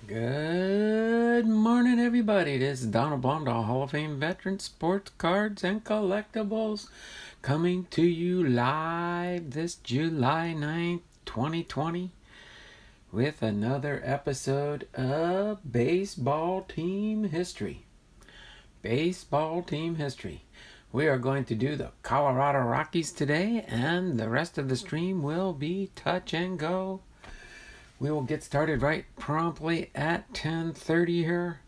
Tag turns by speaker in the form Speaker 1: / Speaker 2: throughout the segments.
Speaker 1: Good morning, everybody. This is Donald Blondall, Hall of Fame veteran, sports cards and collectibles, coming to you live this July 9th, 2020, with another episode of Baseball Team History. Baseball Team History. We are going to do the Colorado Rockies today, and the rest of the stream will be touch and go. We will get started right promptly at 10:30 here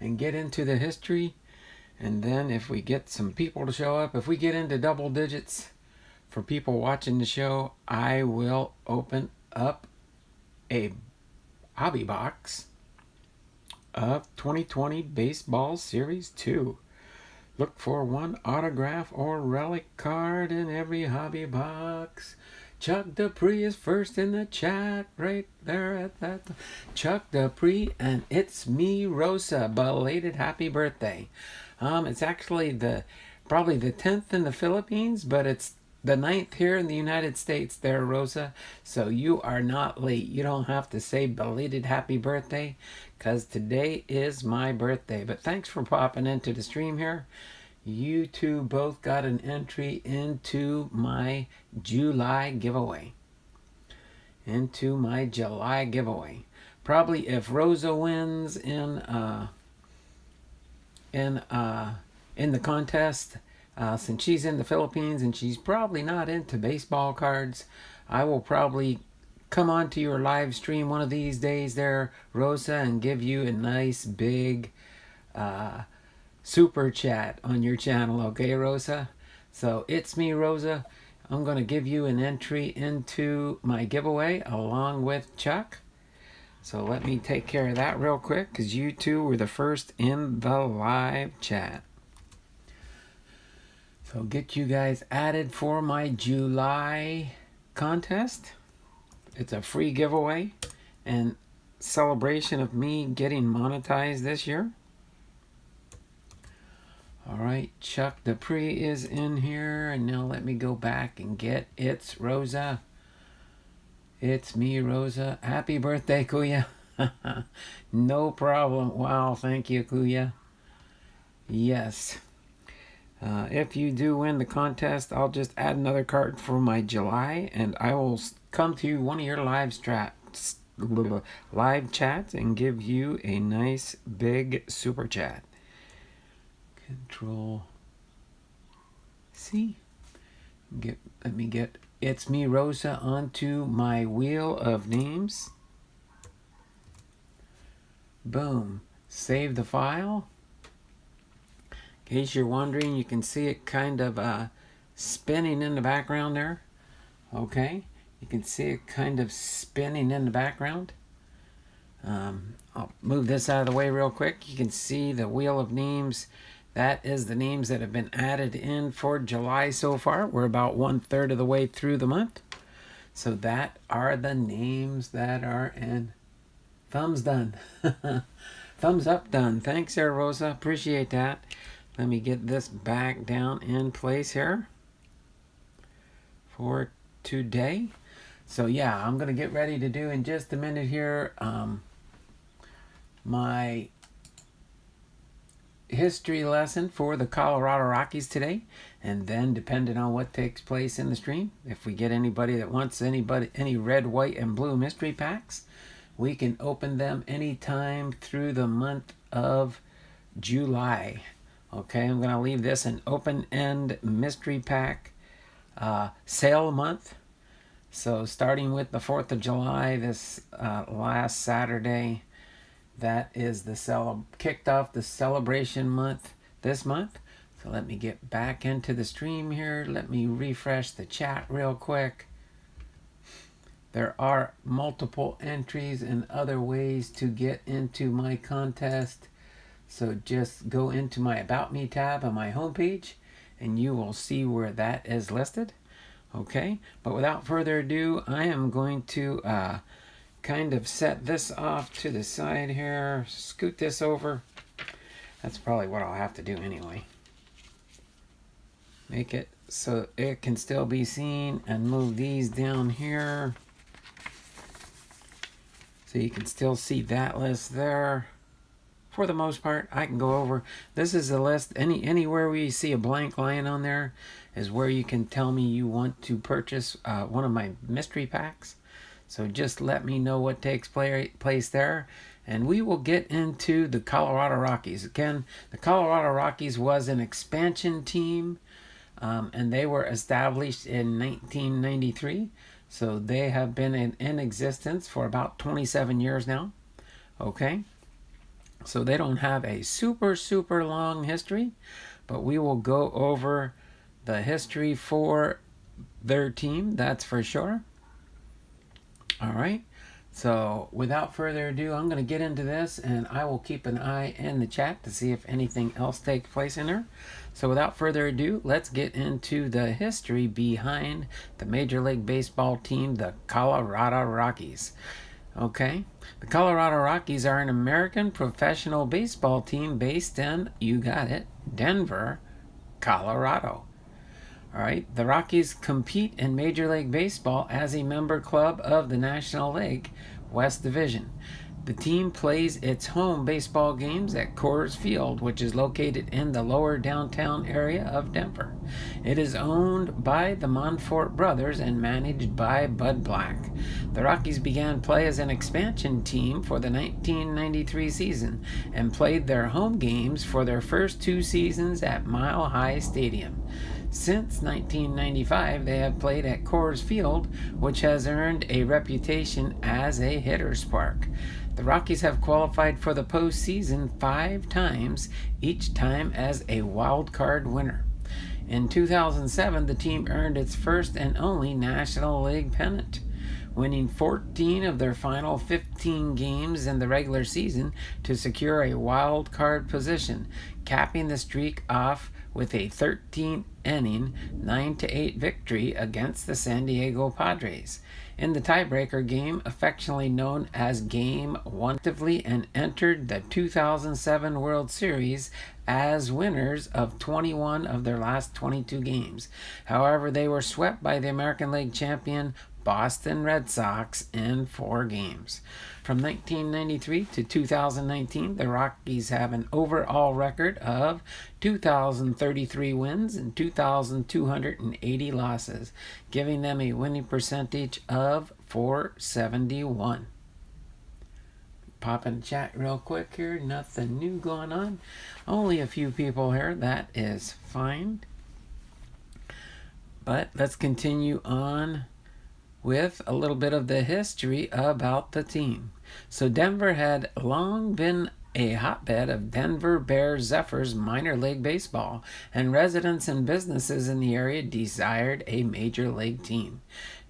Speaker 1: and get into the history. And then if we get some people to show up, if we get into double digits for people watching the show, I will open up a hobby box of 2020 Baseball Series 2. Look for one autograph or relic card in every hobby box. Chuck Dupree is first in the chat right there at that. Chuck Dupree, and it's me, Rosa. Belated happy birthday. It's actually probably the 10th in the Philippines, but it's the 9th here in the United States there, Rosa. So you are not late. You don't have to say belated happy birthday, because today is my birthday. But thanks for popping into the stream here. You two both got an entry into my July giveaway. Probably if Rosa wins in the contest, since she's in the Philippines and she's probably not into baseball cards, I will probably come on to your live stream one of these days there, Rosa, and give you a nice big super chat on your channel, okay, Rosa? So it's me, Rosa. I'm going to give you an entry into my giveaway along with Chuck. So let me take care of that real quick, because you two were the first in the live chat. So get you guys added for my July contest. It's a free giveaway and celebration of me getting monetized this year. All right, Chuck Dupree is in here, and now let me go back and get it's Rosa. It's me, Rosa. Happy birthday, Kuya. No problem. Wow, thank you, Kuya. Yes. If you do win the contest, I'll just add another card for my July, and I will come to one of your live chats and give you a nice big super chat. Control C. Let me get it's me, Rosa, onto my wheel of names. Boom. Save the file. In case you're wondering, you can see it kind of spinning in the background there. Okay. You can see it kind of spinning in the background. I'll move this out of the way real quick. You can see the wheel of names. That is the names that have been added in for July so far. We're about 1/3 of the way through the month. So that are the names that are in. Thumbs done. Thumbs up done. Thanks there, Rosa. Appreciate that. Let me get this back down in place here for today. So yeah, I'm going to get ready to do in just a minute here my history lesson for the Colorado Rockies today, and then depending on what takes place in the stream, if we get anybody that wants any red, white, and blue mystery packs, we can open them anytime through the month of July. Okay, I'm going to leave this an open-end mystery pack sale month. So starting with the 4th of July, this last Saturday, that is kicked off the celebration month this month. So let me get back into the stream here. Let me refresh the chat real quick. There are multiple entries and other ways to get into my contest. So just go into my About Me tab on my homepage, and you will see where that is listed. Okay, but without further ado, I am going to kind of set this off to the side here, scoot this over. That's probably what I'll have to do anyway. Make it so it can still be seen, and move these down here. So you can still see that list there. For the most part, I can go over. This is the list. Anywhere where you see a blank line on there is where you can tell me you want to purchase one of my mystery packs. So just let me know what takes place there. And we will get into the Colorado Rockies. Again, the Colorado Rockies was an expansion team, and they were established in 1993. So they have been in existence for about 27 years now. Okay? So they don't have a super long history, but we will go over the history for their team, that's for sure. All right. So without further ado, I'm going to get into this, and I will keep an eye in the chat to see if anything else takes place in there. So without further ado, let's get into the history behind the Major League Baseball team, the Colorado Rockies. Okay, the Colorado Rockies are an American professional baseball team based in, you got it, Denver, Colorado. All right, the Rockies compete in Major League Baseball as a member club of the National League West Division. The team plays its home baseball games at Coors Field, which is located in the lower downtown area of Denver. It is owned by the Monfort brothers and managed by Bud Black. The Rockies began play as an expansion team for the 1993 season and played their home games for their first 2 seasons at Mile High Stadium. Since 1995, they have played at Coors Field, which has earned a reputation as a hitter's park. The Rockies have qualified for the postseason 5 times, each time as a wild card winner. In 2007, the team earned its first and only National League pennant, winning 14 of their final 15 games in the regular season to secure a wild card position, capping the streak off with a 13-inning 9-8 victory against the San Diego Padres in the tiebreaker game, affectionately known as Game 1, and entered the 2007 World Series as winners of 21 of their last 22 games. However, they were swept by the American League champion Boston Red Sox in 4 games. From 1993 to 2019, the Rockies have an overall record of 2,033 wins and 2,280 losses, giving them a winning percentage of .471. Pop in the chat real quick here. Nothing new going on. Only a few people here. That is fine. But let's continue on with a little bit of the history about the team. So Denver had long been a hotbed of Denver Bears Zephyrs minor league baseball, and residents and businesses in the area desired a major league team.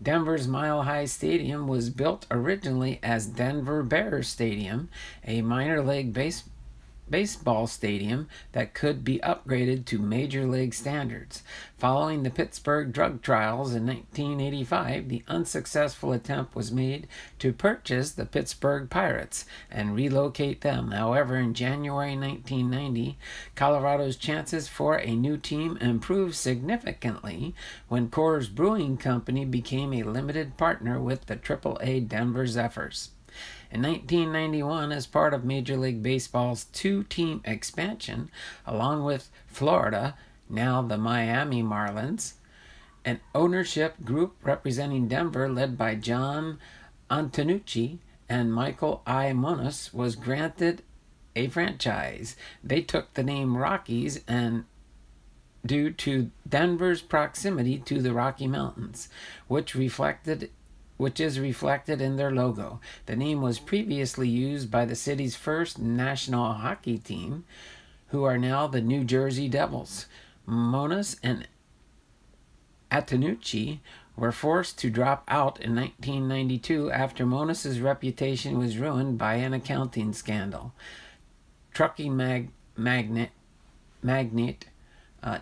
Speaker 1: Denver's Mile High Stadium was built originally as Denver Bears Stadium, a minor league baseball stadium that could be upgraded to major league standards. Following the Pittsburgh drug trials in 1985, the unsuccessful attempt was made to purchase the Pittsburgh Pirates and relocate them. However, in January 1990, Colorado's chances for a new team improved significantly when Coors Brewing Company became a limited partner with the AAA Denver Zephyrs. In 1991, as part of Major League Baseball's 2-team expansion, along with Florida, now the Miami Marlins, an ownership group representing Denver led by John Antonucci and Michael I. Moniz was granted a franchise. They took the name Rockies and due to Denver's proximity to the Rocky Mountains, which is reflected in their logo. The name was previously used by the city's first national hockey team, who are now the New Jersey Devils. Moniz and Antonucci were forced to drop out in 1992 after Moniz's reputation was ruined by an accounting scandal. Trucking magnate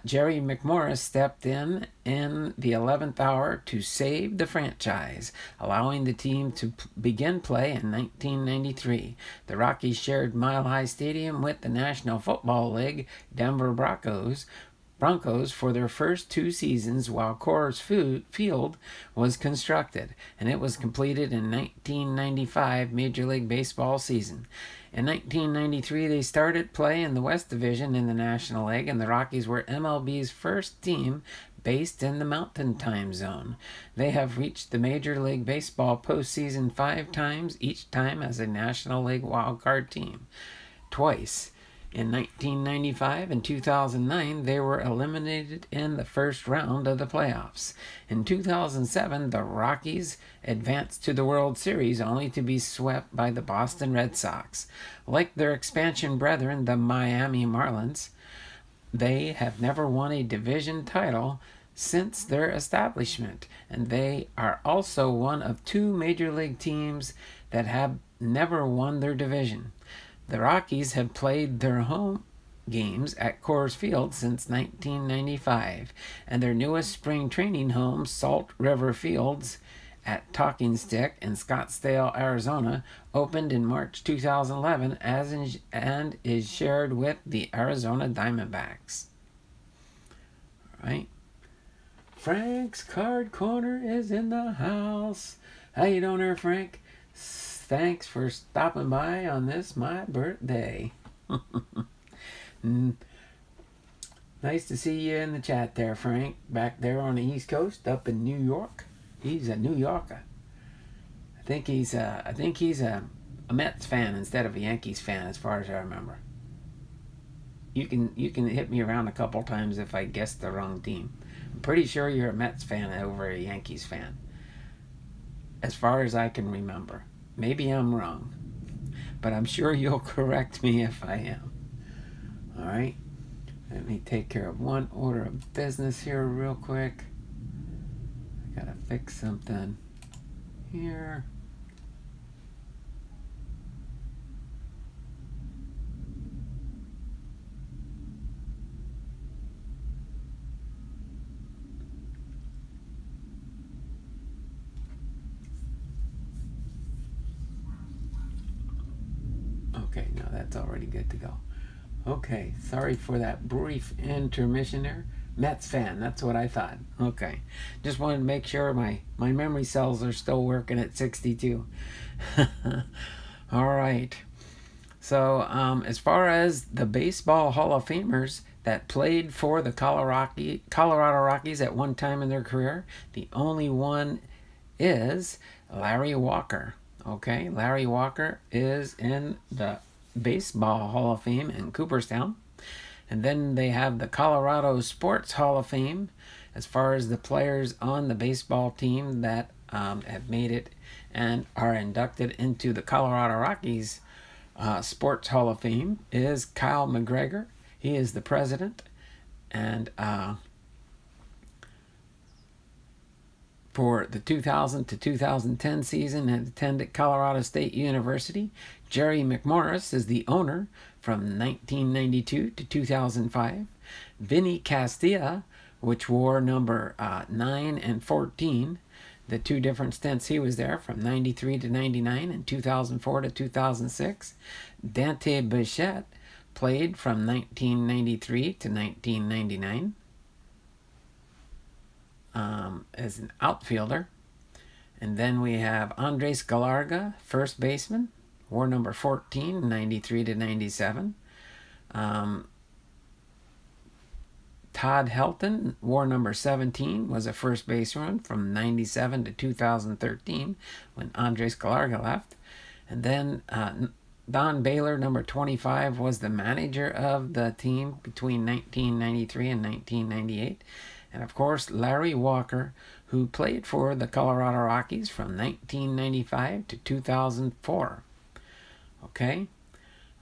Speaker 1: Jerry McMorris stepped in the 11th hour to save the franchise, allowing the team to begin play in 1993. The Rockies shared Mile High Stadium with the National Football League Denver Broncos, Broncos for their first 2 seasons while Coors Field was constructed, and it was completed in 1995 Major League Baseball season. In 1993, they started play in the West Division in the National League, and the Rockies were MLB's first team based in the Mountain Time Zone. They have reached the Major League Baseball postseason 5 times, each time as a National League wildcard team. Twice. In 1995 and 2009, they were eliminated in the first round of the playoffs. In 2007, the Rockies advanced to the World Series only to be swept by the Boston Red Sox. Like their expansion brethren, the Miami Marlins, they have never won a division title since their establishment, and they are also one of 2 major league teams that have never won their division. The Rockies have played their home games at Coors Field since 1995, and their newest spring training home, Salt River Fields at Talking Stick in Scottsdale, Arizona, opened in March 2011 and is shared with the Arizona Diamondbacks. All right. Frank's Card Corner is in the house. How you doing there, Frank? Thanks for stopping by on this, my birthday. Nice to see you in the chat there, Frank. Back there on the East Coast, up in New York. He's a New Yorker. I think he's a Mets fan instead of a Yankees fan, as far as I remember. You can hit me around a couple times if I guessed the wrong team. I'm pretty sure you're a Mets fan over a Yankees fan, as far as I can remember. Maybe I'm wrong, but I'm sure you'll correct me if I am. All right, let me take care of one order of business here real quick. I gotta fix something here. Okay, now that's already good to go. Okay, sorry for that brief intermission there. Mets fan, that's what I thought. Okay, just wanted to make sure my memory cells are still working at 62. All right. So as far as the Baseball Hall of Famers that played for the Colorado Rockies at one time in their career, the only one is Larry Walker. Okay, Larry Walker is in the Baseball Hall of Fame in Cooperstown. And then they have the Colorado Sports Hall of Fame as far as the players on the baseball team that have made it and are inducted into the Colorado Rockies Sports Hall of Fame is Kyle McGregor. He is the president. And for the 2000 to 2010 season and attended Colorado State University. Jerry McMorris is the owner from 1992 to 2005. Vinny Castilla, which wore number 9 and 14, the 2 different stints he was there from 93 to 99 and 2004 to 2006. Dante Bichette played from 1993 to 1999. As an outfielder. And then we have Andres Galarga, first baseman, wore number 14, 93 to 97. Todd Helton wore number 17, was a first baseman from 97 to 2013 when Andres Galarga left. And then Don Baylor, number 25, was the manager of the team between 1993 and 1998. And of course, Larry Walker, who played for the Colorado Rockies from 1995 to 2004. Okay.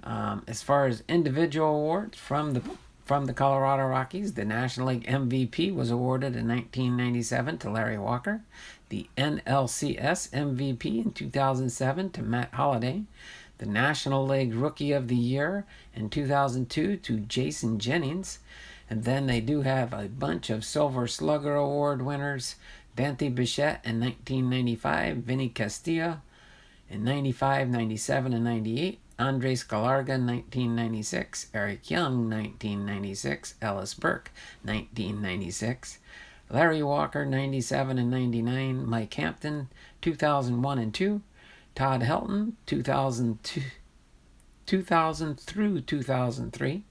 Speaker 1: As far as individual awards from the Colorado Rockies, the National League MVP was awarded in 1997 to Larry Walker. The NLCS MVP in 2007 to Matt Holliday. The National League Rookie of the Year in 2002 to Jason Jennings. And then they do have a bunch of Silver Slugger Award winners. Dante Bichette in 1995, Vinny Castilla in 95, 97, and 98, Andres Galarga, 1996. Eric Young, 1996. Ellis Burke, 1996. Larry Walker, 97 and 99. Mike Hampton, 2001 and 2. Todd Helton, 2000 through 2003.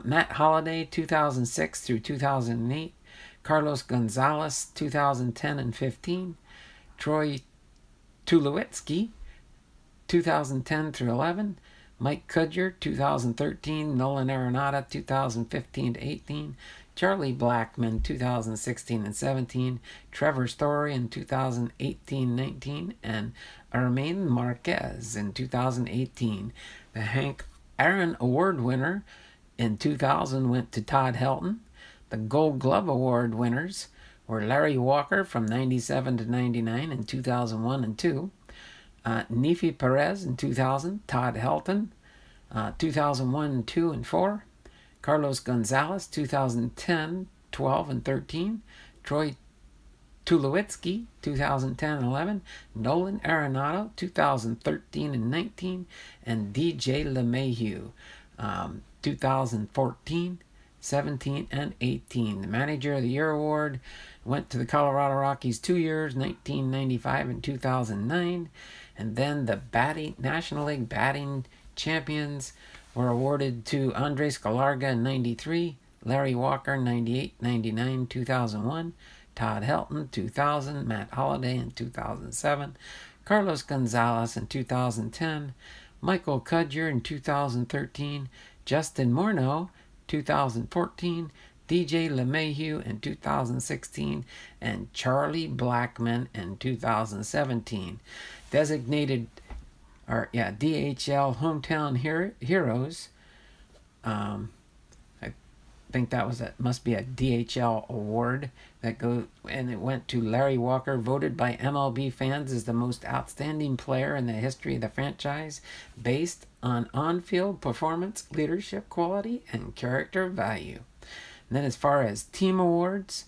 Speaker 1: Matt Holliday, 2006 through 2008. Carlos Gonzalez, 2010 and 15. Troy Tulowitzki, 2010 through 11. Mike Kudger, 2013. Nolan Arenado, 2015 to 18. Charlie Blackmon, 2016 and 17. Trevor Story in 2018-19. And Ermain Marquez in 2018. The Hank Aaron Award winner in 2000 went to Todd Helton. The Gold Glove Award winners were Larry Walker from 97 to 99 in 2001 and 2. Nefi Perez in 2000. Todd Helton, 2001, 2, and 4. Carlos Gonzalez, 2010, 12, and 13. Troy Tulowitzki, 2010 and 11. Nolan Arenado, 2013 and 19. And DJ LeMahieu, 2014, 17, and 18. The Manager of the Year award went to the Colorado Rockies 2 years, 1995 and 2009. And then the National League batting champions were awarded to Andres Galarga in 93, Larry Walker 98, 99, 2001, Todd Helton 2000, Matt Holliday in 2007, Carlos Gonzalez in 2010, Michael Kudger in 2013, Justin Morneau 2014, DJ LeMahieu in 2016, and Charlie Blackmon in 2017. Designated, DHL Hometown Heroes. I think must be a DHL award and it went to Larry Walker, voted by MLB fans as the most outstanding player in the history of the franchise, based on on-field performance, leadership quality, and character value. And then as far as team awards,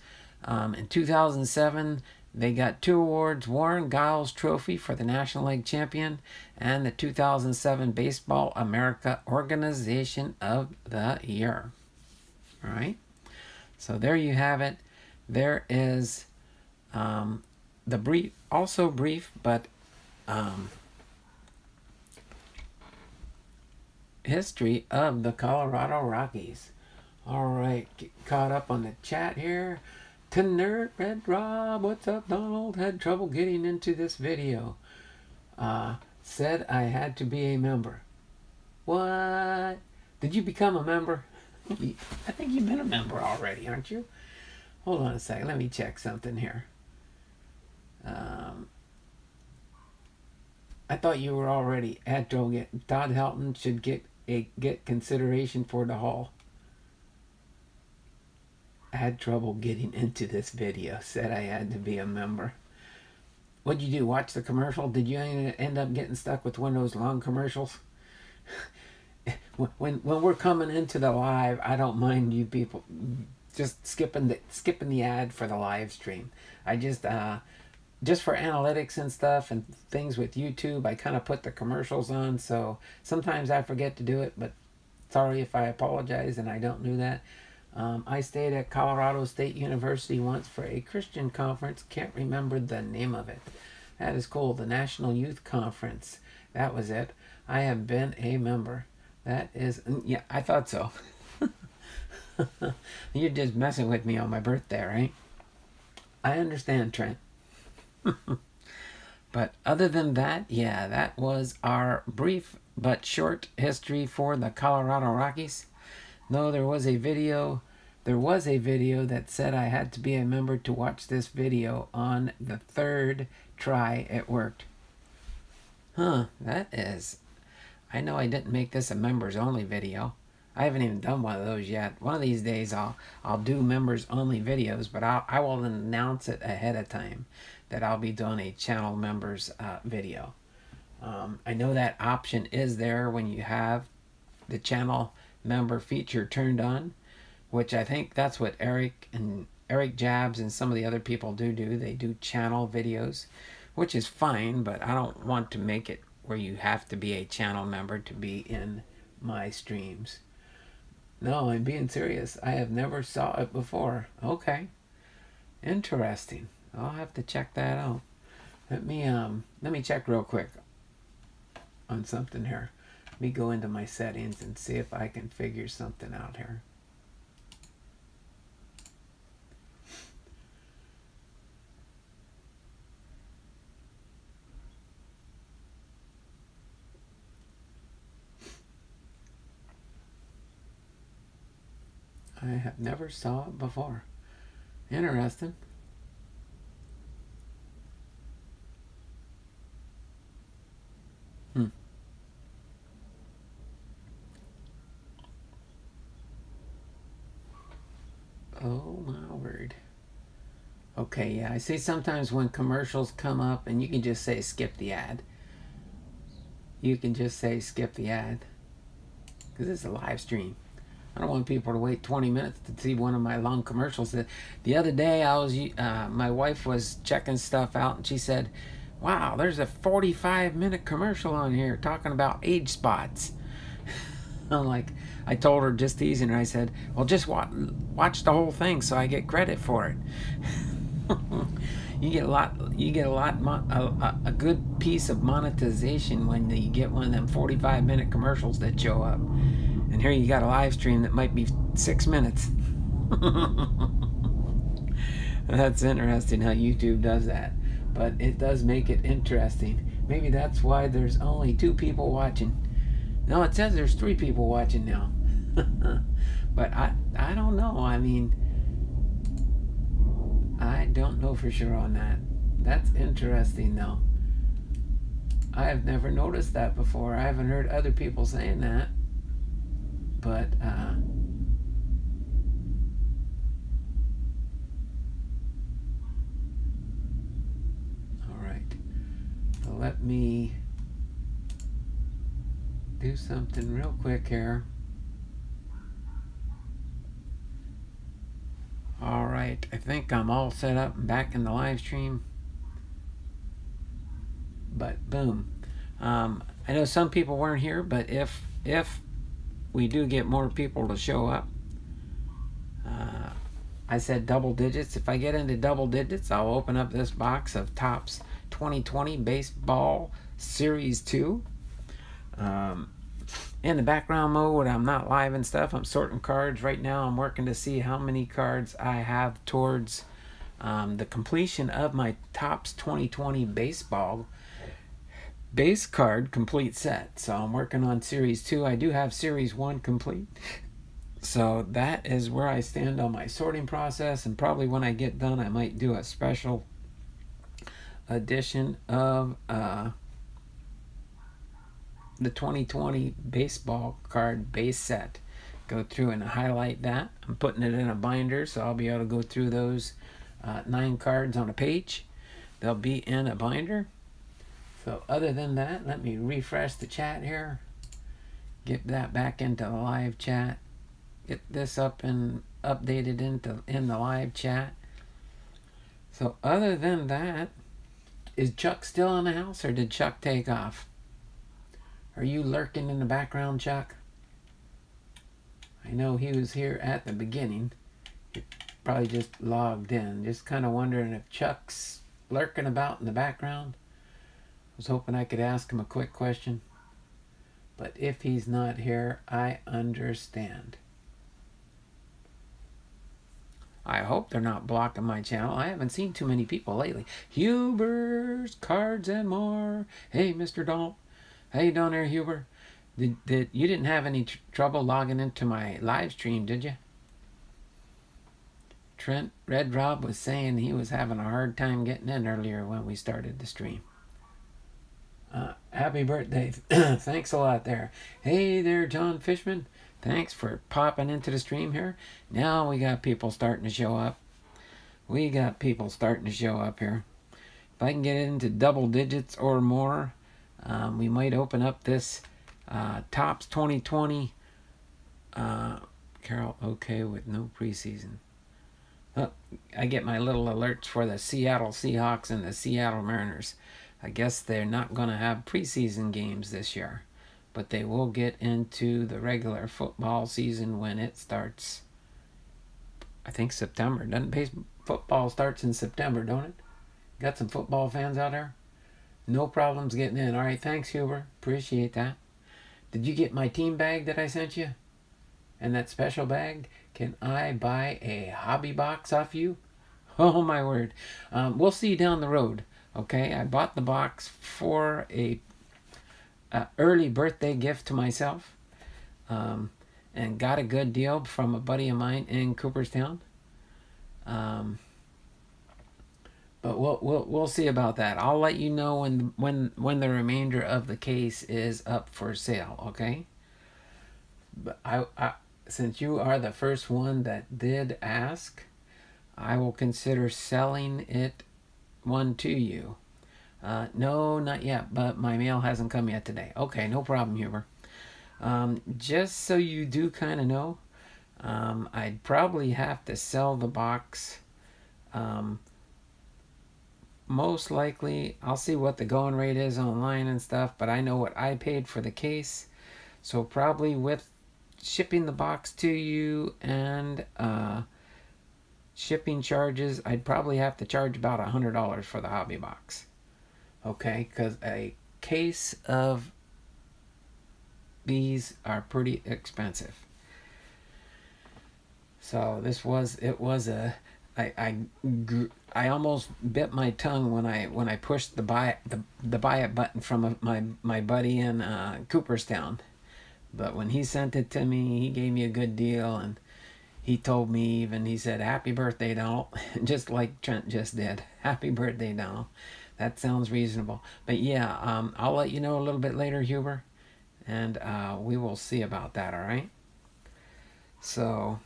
Speaker 1: in 2007, they got 2 awards: Warren Giles Trophy for the National League champion and the 2007 Baseball America Organization of the Year. All right. So there you have it. There is the brief, but history of the Colorado Rockies. All right. Get caught up on the chat here. To Nerd Red Rob, what's up, Donald? Had trouble getting into this video. Said I had to be a member. What? Did you become a member? I think you've been a member already, aren't you? Hold on a second. Let me check something here. I thought you were already at Todd Helton should get consideration for the Hall. I had trouble getting into this video. Said I had to be a member. What'd you do? Watch the commercial? Did you end up getting stuck with one of those long commercials? when we're coming into the live, I don't mind you people just skipping the ad for the live stream. I just for analytics and stuff and things with YouTube, I kind of put the commercials on. So sometimes I forget to do it, but sorry if I apologize and I don't do that. I stayed at Colorado State University once for a Christian conference. Can't remember the name of it. That is cool. The National Youth Conference. That was it. I have been a member. That is... Yeah, I thought so. You're just messing with me on my birthday, right? I understand, Trent. But other than that, yeah, that was our brief but short history for the Colorado Rockies. No, there was a video that said I had to be a member to watch this video. On the 3rd try, it worked. That is... I know I didn't make this a members only video. I haven't even done one of those yet. One of these days I'll do members only videos, but I will announce it ahead of time that I'll be doing a channel members video. I know that option is there when you have the channel member feature turned on, which I think that's what Eric Jabs and some of the other people do. They do channel videos, which is fine, but I don't want to make it where you have to be a channel member to be in my streams. No, I'm being serious. I have never saw it before. Okay. Interesting. I'll have to check that out. Let me check real quick on something here. Let me go into my settings and see if I can figure something out here. I have never saw it before. Interesting. Oh my word. Okay, yeah, I see sometimes when commercials come up and you can just say skip the ad. You can just say skip the ad. Because it's a live stream. I don't want people to wait 20 minutes to see one of my long commercials. The other day, my wife was checking stuff out, and she said, "Wow, there's a 45-minute commercial on here talking about age spots." I'm like, I told her just teasing her. I said, "Well, just watch the whole thing so I get credit for it." You get a good piece of monetization when you get one of them 45-minute commercials that show up. And here you got a live stream that might be 6 minutes. That's interesting how YouTube does that. But it does make it interesting. Maybe that's why there's only 2 people watching. No, it says there's 3 people watching now. But I don't know. I mean, I don't know for sure on that. That's interesting though. I have never noticed that before. I haven't heard other people saying that. But all right. So let me do something real quick here. All right, I think I'm all set up and back in the live stream. But boom. I know some people weren't here, but if we do get more people to show up, I said double digits. If I get into double digits, I'll open up this box of Topps 2020 Baseball Series 2. In the background mode, I'm not live and stuff. I'm sorting cards right now. I'm working to see how many cards I have towards the completion of my Topps 2020 Baseball base card complete set. So I'm working on Series 2. I do have Series 1 complete. So that is where I stand on my sorting process, and probably when I get done I might do a special edition of the 2020 baseball card base set. Go through and highlight that. I'm putting it in a binder, so I'll be able to go through those 9 cards on a page. They'll be in a binder. So other than that, let me refresh the chat here. Get that back into the live chat. Get this up and updated in the live chat. So other than that, is Chuck still in the house, or did Chuck take off? Are you lurking in the background, Chuck? I know he was here at the beginning. He probably just logged in. Just kind of wondering if Chuck's lurking about in the background. I was hoping I could ask him a quick question. But if he's not here, I understand. I hope they're not blocking my channel. I haven't seen too many people lately. Huber's Cards and More. Hey, Mr. Donald. How you doing there, Huber? You didn't have any trouble logging into my live stream, did you? Trent Red Rob was saying he was having a hard time getting in earlier when we started the stream. Happy birthday. Thanks a lot there. Hey there, John Fishman. Thanks for popping into the stream here. Now we got people starting to show up. We got people starting to show up here. If I can get into double digits or more, we might open up this Topps 2020. Carol, okay with no preseason. Oh, I get my little alerts for the Seattle Seahawks and the Seattle Mariners. I guess they're not going to have preseason games this year, but they will get into the regular football season when it starts. I think September. Doesn't football starts in September, don't it? Got some football fans out there? No problems getting in. All right, thanks, Huber. Appreciate that. Did you get my team bag that I sent you? And that special bag? Can I buy a hobby box off you? Oh, my word. We'll see you down the road. Okay, I bought the box for a early birthday gift to myself, and got a good deal from a buddy of mine in Cooperstown. But we'll see about that. I'll let you know when the remainder of the case is up for sale. Okay. But I since you are the first one that did ask, I will consider selling one to you. No, not yet, but my mail hasn't come yet today. Okay, no problem, Huber. Just so you do kind of know, I'd probably have to sell the box. Most likely, I'll see what the going rate is online and stuff, but I know what I paid for the case. So probably with shipping the box to you and shipping charges, I'd probably have to charge about $100 for the hobby box. Okay, because a case of these are pretty expensive. So I almost bit my tongue when I pushed the buy it button from my buddy in Cooperstown. But when he sent it to me, he gave me a good deal, and he told me he said, "Happy birthday, Donald," just like Trent just did. Happy birthday, Donald. That sounds reasonable. But yeah, I'll let you know a little bit later, Huber, and we will see about that. All right. So,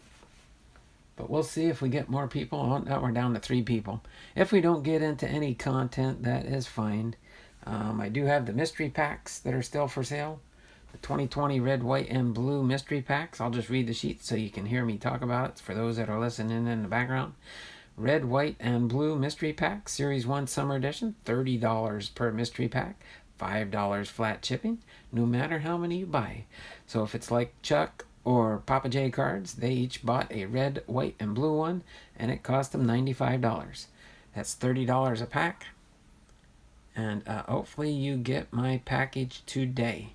Speaker 1: but we'll see if we get more people. Oh, now we're down to 3 people. If we don't get into any content, that is fine. I do have the mystery packs that are still for sale. The 2020 red, white, and blue mystery packs. I'll just read the sheet so you can hear me talk about it for those that are listening in the background. Red, white, and blue mystery pack, Series 1 Summer Edition, $30 per mystery pack, $5 flat shipping, no matter how many you buy. So if it's like Chuck or Papa J cards, they each bought a red, white, and blue one, and it cost them $95. That's $30 a pack. And hopefully you get my package today.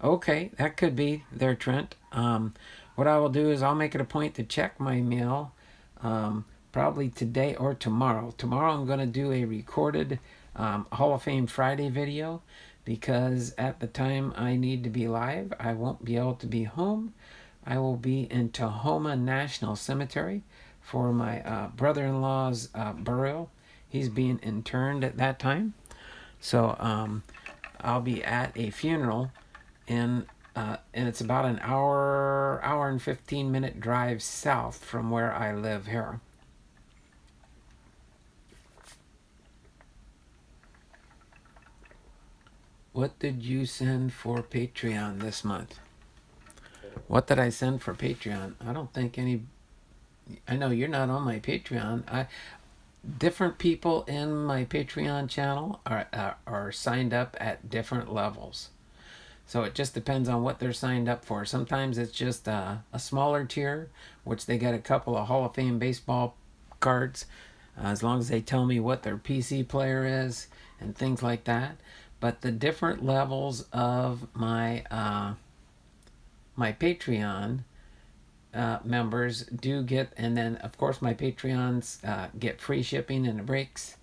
Speaker 1: Okay, that could be there, Trent. What I will do is I'll make it a point to check my mail probably today or tomorrow. Tomorrow I'm going to do a recorded Hall of Fame Friday video, because at the time I need to be live, I won't be able to be home. I will be in Tahoma National Cemetery for my brother-in-law's burial. He's being interned at that time. So I'll be at a funeral and it's about an hour and 15-minute drive south from where I live here. What did you send for Patreon this month? What did I send for Patreon? I don't think any. I know you're not on my Patreon. Different people in my Patreon channel are signed up at different levels. So it just depends on what they're signed up for. Sometimes it's just a smaller tier, which they get a couple of Hall of Fame baseball cards, as long as they tell me what their PC player is and things like that. But the different levels of my my Patreon members do get, and then of course my Patreons get free shipping and the breaks.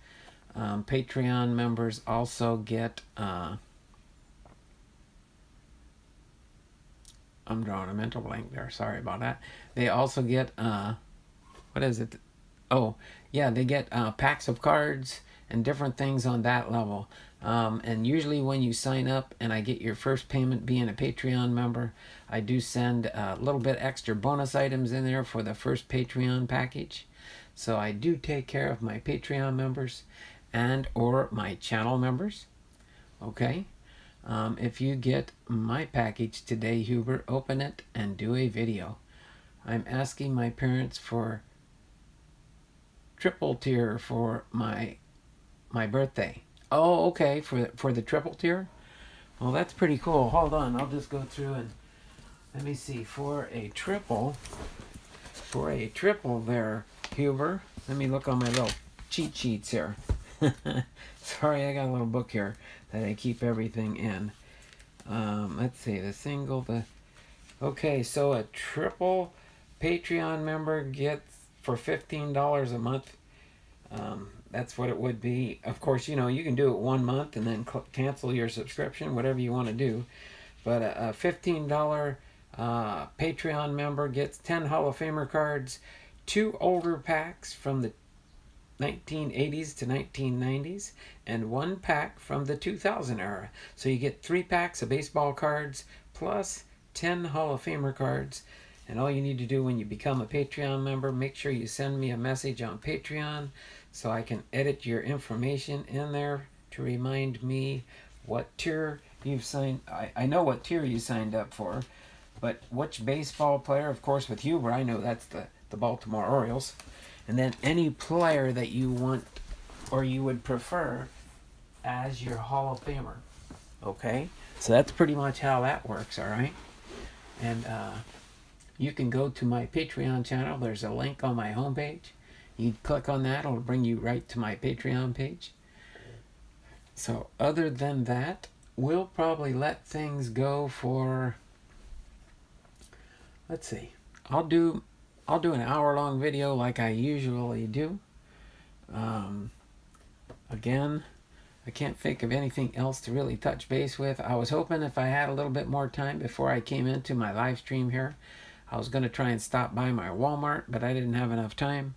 Speaker 1: Patreon members also get I'm drawing a mental blank there. Sorry about that. They also get what is it? Oh, yeah, they get packs of cards and different things on that level. And usually when you sign up and I get your first payment being a Patreon member, I do send a little bit extra bonus items in there for the first Patreon package. So I do take care of my Patreon members and or my channel members. Okay. If you get my package today, Huber, open it and do a video. I'm asking my parents for triple tier for my birthday. Oh, okay, for the triple tier. Well, that's pretty cool. Hold on, I'll just go through and let me see. For a triple there, Huber. Let me look on my little cheat sheets here. Sorry, I got a little book here that I keep everything in. Let's see, the single, okay, so a triple Patreon member gets for $15 a month. That's what it would be. Of course, you can do it 1 month and then cancel your subscription, whatever you want to do. But a $15 Patreon member gets 10 Hall of Famer cards, 2 older packs from the 1980s to 1990s, and 1 pack from the 2000 era. So you get 3 packs of baseball cards plus 10 Hall of Famer cards. And all you need to do when you become a Patreon member, make sure you send me a message on Patreon so I can edit your information in there to remind me what tier you've signed. I know what tier you signed up for, but which baseball player, of course with Huber, I know that's the Baltimore Orioles. And then any player that you want or you would prefer as your Hall of Famer. Okay? So that's pretty much how that works, all right? And you can go to my Patreon channel. There's a link on my homepage. You click on that, it'll bring you right to my Patreon page. So other than that, we'll probably let things go for, let's see, I'll do an hour-long video like I usually do. Again, I can't think of anything else to really touch base with. I was hoping if I had a little bit more time before I came into my live stream here, I was going to try and stop by my Walmart, but I didn't have enough time.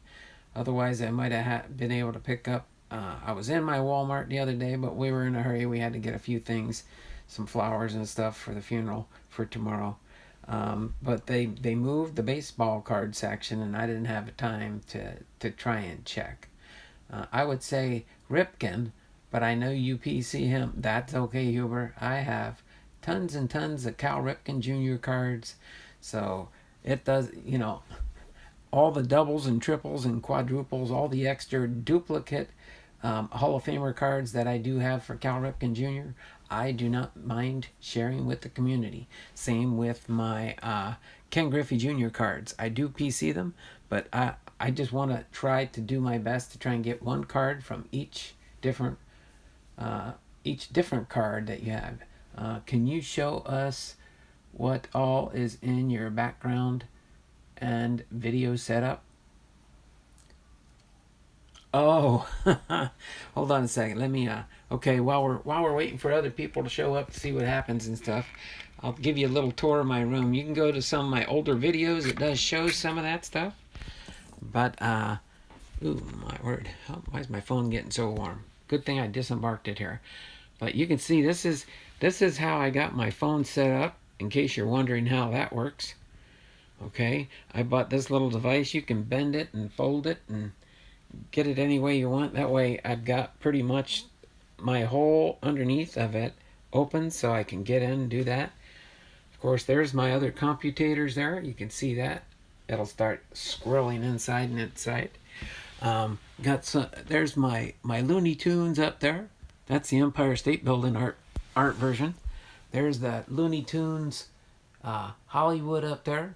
Speaker 1: Otherwise, I might have been able to pick up. I was in my Walmart the other day, but we were in a hurry. We had to get a few things, some flowers and stuff for the funeral for tomorrow. But they moved the baseball card section, and I didn't have time to try and check. I would say Ripken, but I know you PC him. That's okay, Huber. I have tons and tons of Cal Ripken Jr. cards. So it does, all the doubles and triples and quadruples, all the extra duplicate Hall of Famer cards that I do have for Cal Ripken Jr., I do not mind sharing with the community. Same with my Ken Griffey Jr. cards. I do PC them, but I just want to try to do my best to try and get one card from each different card that you have. Can you show us what all is in your background and video setup? Oh, hold on a second. Let me okay, while we're waiting for other people to show up to see what happens and stuff, I'll give you a little tour of my room. You can go to some of my older videos. It does show some of that stuff. But ooh, my word. Why is my phone getting so warm? Good thing I disembarked it here. But you can see this is how I got my phone set up, in case you're wondering how that works. Okay, I bought this little device. You can bend it and fold it and get it any way you want. That way I've got pretty much my whole underneath of it open so I can get in and do that. Of course, there's my other computators there. You can see that. It'll start scrolling inside and outside. There's my Looney Tunes up there. That's the Empire State Building art version. There's the Looney Tunes Hollywood up there.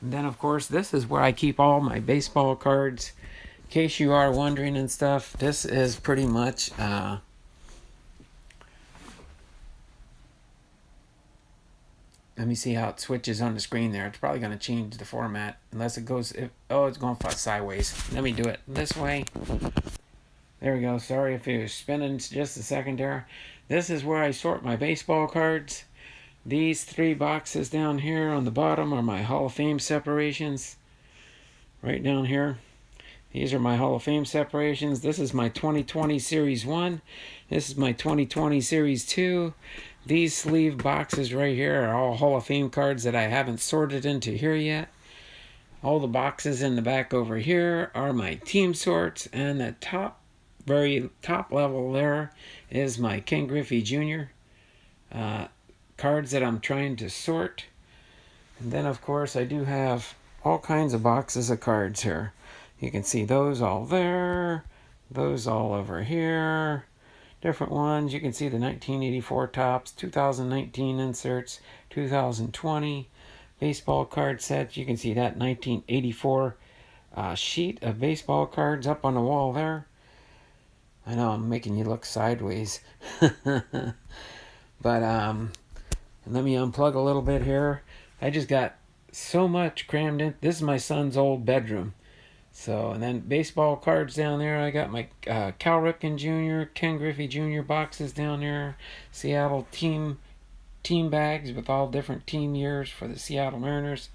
Speaker 1: And then, of course, this is where I keep all my baseball cards. In case you are wondering and stuff, this is pretty much let me see how it switches on the screen there. It's probably going to change the format unless it goes, it's going sideways. Let me do it this way. There we go. Sorry if it was spinning just a second there. This is where I sort my baseball cards. These 3 boxes down here on the bottom are my Hall of Fame separations. Right down here. These are my Hall of Fame separations. This is my 2020 Series 1. This is my 2020 Series 2. These sleeve boxes right here are all Hall of Fame cards that I haven't sorted into here yet. All the boxes in the back over here are my team sorts. And the very top level there is my Ken Griffey Jr. Cards that I'm trying to sort. And then, of course, I do have all kinds of boxes of cards here. You can see those all there, those all over here, different ones. You can see the 1984 tops, 2019 inserts, 2020 baseball card sets. You can see that 1984 sheet of baseball cards up on the wall there. I know I'm making you look sideways. But let me unplug a little bit here. I just got so much crammed in. This is my son's old bedroom. So, and then baseball cards down there. I got my Cal Ripken Jr., Ken Griffey Jr. boxes down there. Seattle team bags with all different team years for the Seattle Mariners.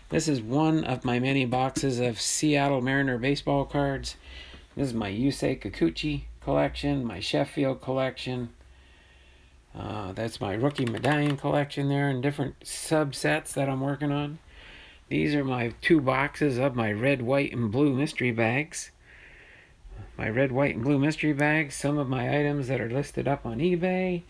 Speaker 1: This is one of my many boxes of Seattle Mariner baseball cards. This is my Yusei Kikuchi collection, my Sheffield collection. That's my rookie medallion collection there, and different subsets that I'm working on. These are my 2 boxes of my red, white, and blue mystery bags. My red, white, and blue mystery bags, some of my items that are listed up on eBay,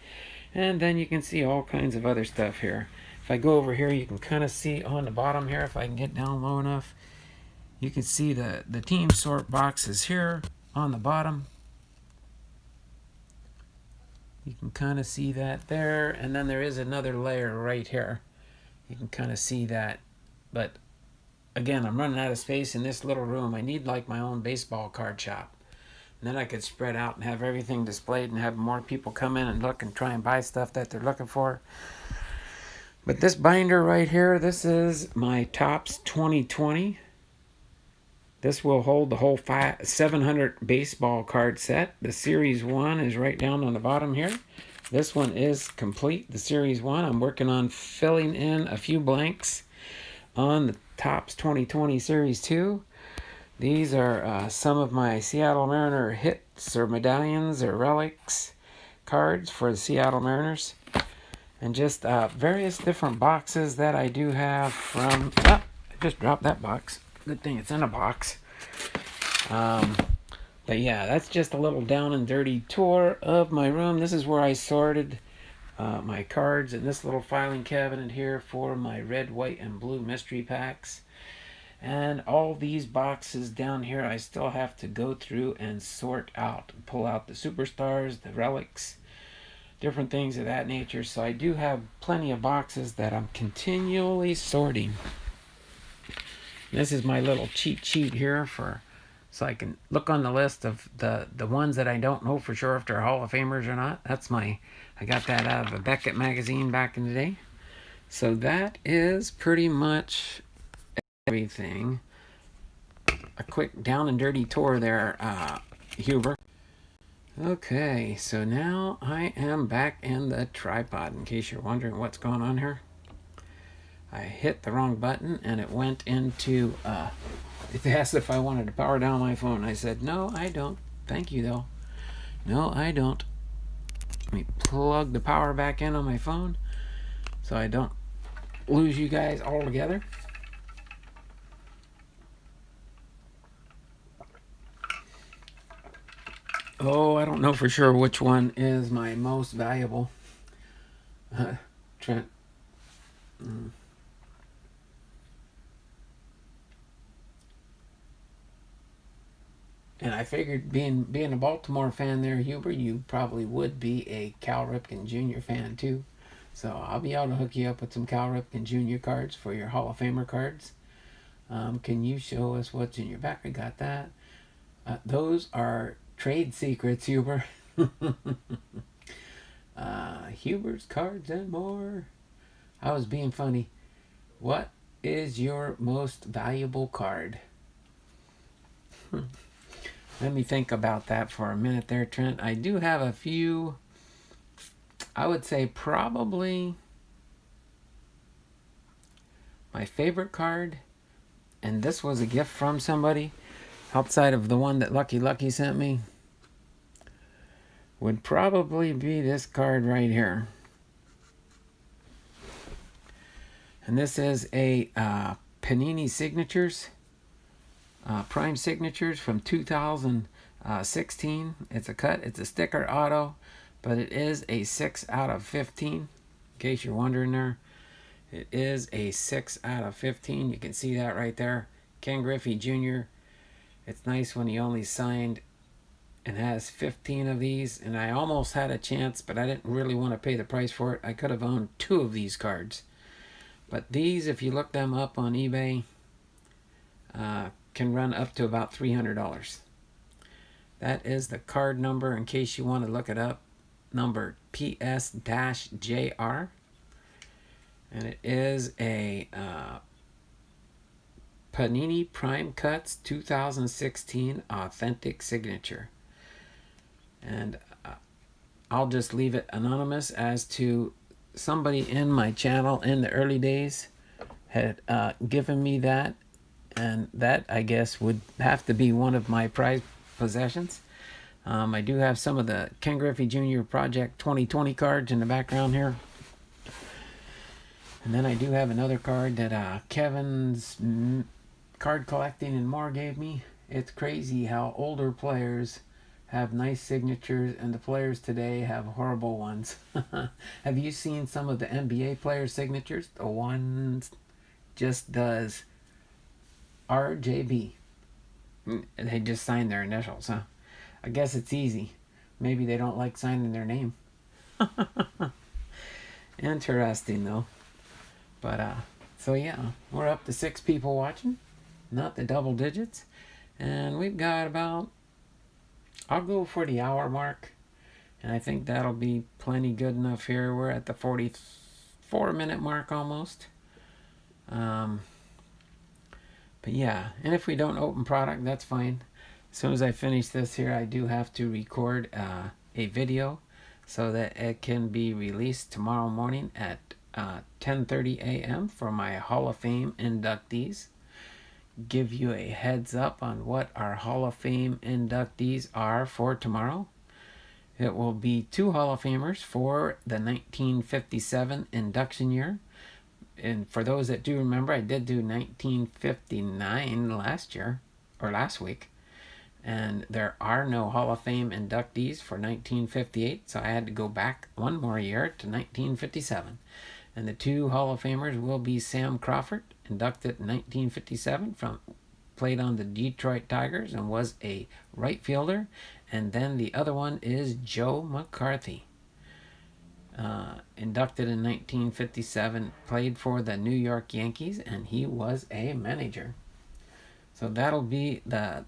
Speaker 1: and then you can see all kinds of other stuff here. If I go over here, you can kind of see on the bottom here, if I can get down low enough, you can see the team sort boxes here on the bottom. You can kind of see that there, and then there is another layer right here. You can kind of see that, but again, I'm running out of space in this little room. I need like my own baseball card shop. And then I could spread out and have everything displayed and have more people come in and look and try and buy stuff that they're looking for. But this binder right here, this is my Topps 2020. This will hold the whole 700 baseball card set. The Series 1 is right down on the bottom here. This one is complete, the Series 1. I'm working on filling in a few blanks on the Topps 2020 Series 2. These are some of my Seattle Mariner hits or medallions or relics cards for the Seattle Mariners. And just various different boxes that I do have from... I just dropped that box. Good thing it's in a box. But yeah, that's just a little down and dirty tour of my room. This is where I sorted my cards in this little filing cabinet here for my red, white, and blue mystery packs. And all these boxes down here I still have to go through and sort out. Pull out the superstars, the relics, different things of that nature. So I do have plenty of boxes that I'm continually sorting. This is my little cheat sheet here so I can look on the list of the ones that I don't know for sure if they're Hall of Famers or not. I got that out of a Beckett magazine back in the day. So that is pretty much everything. A quick down and dirty tour there, Huber. Okay, so now I am back in the tripod, in case you're wondering what's going on here. I hit the wrong button and it went into, it asked if I wanted to power down my phone. I said, no, I don't. Thank you, though. No, I don't. Let me plug the power back in on my phone so I don't lose you guys altogether. Oh, I don't know for sure which one is my most valuable. Trent. And I figured being a Baltimore fan there, Huber, you probably would be a Cal Ripken Jr. fan too. So I'll be able to hook you up with some Cal Ripken Jr. cards for your Hall of Famer cards. Can you show us what's in your back? I got that. Those are trade secrets, Huber. Huber's Cards and More. I was being funny. What is your most valuable card? Let me think about that for a minute there, Trent. I do have a few. I would say probably my favorite card, and this was a gift from somebody outside of the one that Lucky sent me, would probably be this card right here. And this is a Panini Signatures, Prime Signatures from 2016. It's a cut. It's a sticker auto, but it is a 6 out of 15. In case you're wondering there, it is a 6 out of 15. You can see that right there. Ken Griffey Jr. It's nice when he only signed and has 15 of these, and I almost had a chance, but I didn't really want to pay the price for it. I could have owned 2 of these cards. But these, if you look them up on eBay, can run up to about $300. That is the card number in case you want to look it up. Number PS-JR. And it is a Panini Prime Cuts 2016 Authentic Signature. And I'll just leave it anonymous as to somebody in my channel in the early days had given me that. And that, I guess, would have to be one of my prized possessions. I do have some of the Ken Griffey Jr. Project 2020 cards in the background here. And then I do have another card that Kevin's Card Collecting and More gave me. It's crazy how older players have nice signatures and the players today have horrible ones. Have you seen some of the NBA player signatures? The one just does RJB. They just sign their initials, huh? I guess it's easy. Maybe they don't like signing their name. Interesting, though. But, so yeah, we're up to 6 people watching. Not the double digits. And we've got about, I'll go for the hour mark. And I think that'll be plenty good enough here. We're at the 44-minute mark almost. But yeah, and if we don't open product, that's fine. As soon as I finish this here, I do have to record a video so that it can be released tomorrow morning at 10:30 a.m. for my Hall of Fame inductees. Give you a heads up on what our Hall of Fame inductees are for tomorrow. It will be 2 Hall of Famers for the 1957 induction year. And for those that do remember, I did do 1959 last year, or last week. And there are no Hall of Fame inductees for 1958, so I had to go back one more year to 1957. And the 2 Hall of Famers will be Sam Crawford, inducted in 1957, played on the Detroit Tigers and was a right fielder. And then the other one is Joe McCarthy, inducted in 1957, played for the New York Yankees, and he was a manager. So that'll be the